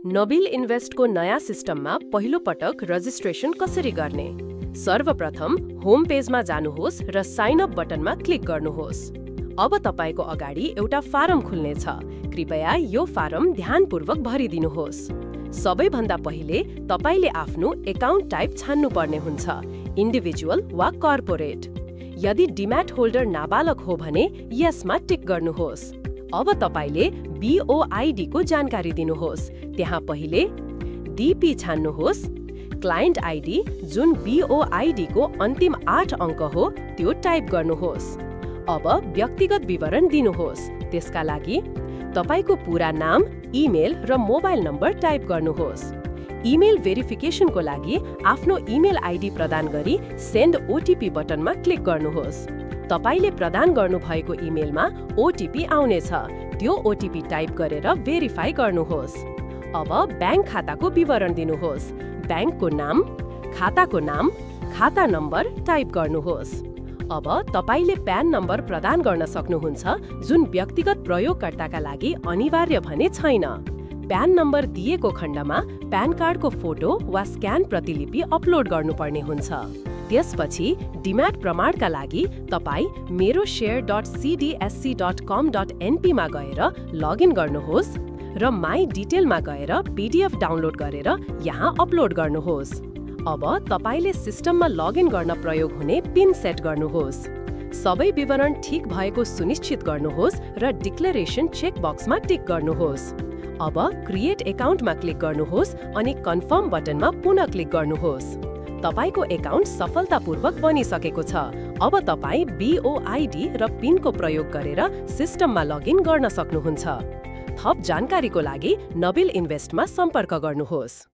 नबिल इन्भेस्टको नयाँ सिस्टममा पहिलो पटक रजिस्ट्रेसन कसरी गर्ने? सर्वप्रथम होम पेजमा जानुहोस् र साइन अप बटनमा क्लिक गर्नुहोस्। अब तपाईको अगाडि एउटा फारम खुल्नेछ। कृपया यो फारम ध्यानपूर्वक भरिदिनुहोस्। सबैभन्दा पहिले तपाईले आफ्नो एकाउन्ट टाइप छान्नु पर्ने हुन्छ, इन्डिभिजुअल वा कर्पोरेट। यदि डिम्याट होल्डर नाबालक हो भने यसमा टिक गर्नुहोस्। अब तपाईले बीओआईडी को जानकारी दिनुहोस्। त्यहाँ पहिले डीपी छान्नुहोस्। क्लाइन्ट आईडी जुन बीओआईडी को अन्तिम 8 अङ्क हो त्यो टाइप गर्नुहोस्। अब व्यक्तिगत विवरण दिनुहोस्। त्यसका लागि तपाईको पूरा नाम, इमेल र मोबाइल नम्बर टाइप गर्नुहोस्। इमेल भेरिफिकेसनको लागि आफ्नो इमेल आईडी प्रदान गरी सेन्ड ओटीपी बटनमा क्लिक गर्नुहोस्। तपाईले प्रदान गर्नुभएको इमेलमा ओटीपी आउनेछ। त्यो ओटीपी टाइप गरेर भेरिफाई गर्नुहोस्। अब ब्याङ्क खाताको विवरण दिनुहोस्। ब्याङ्कको नाम, खाताको नाम, खाता नम्बर टाइप गर्नुहोस्। अब तपाईले प्यान नम्बर प्रदान गर्न सक्नुहुन्छ, जुन व्यक्तिगत प्रयोगकर्ताका लागि अनिवार्य भने छैन। प्यान नम्बर दिएको खण्डमा प्यान कार्डको फोटो वा स्क्यान प्रतिलिपि अपलोड गर्नुपर्ने हुन्छ। त्यसपछि डिम्याट प्रमाणका लागि तपाई मेरो share.cdsc.com.np मा गएर लगइन गर्नुहोस् र माई डिटेलमा गएर पीडीएफ डाउनलोड गरेर यहाँ अपलोड गर्नुहोस्। अब तपाईले सिस्टममा लगइन गर्न प्रयोग हुने पिन सेट गर्नुहोस्। सबै विवरण ठिक भएको सुनिश्चित गर्नुहोस् र डिक्लेरेसन चेक बक्समा टिक गर्नुहोस्। अब क्रिएट एकाउन्टमा क्लिक गर्नुहोस् अनि कन्फर्म बटनमा पुनः क्लिक गर्नुहोस्। तपाईको एकाउन्ट सफलतापूर्वक बनिसकेको छ। अब तपाई बीओआईडी र पिनको प्रयोग गरेर सिस्टममा लगइन गर्न सक्नुहुन्छ। थप जानकारीको लागि नबिल इन्भेस्टमा सम्पर्क गर्नुहोस्।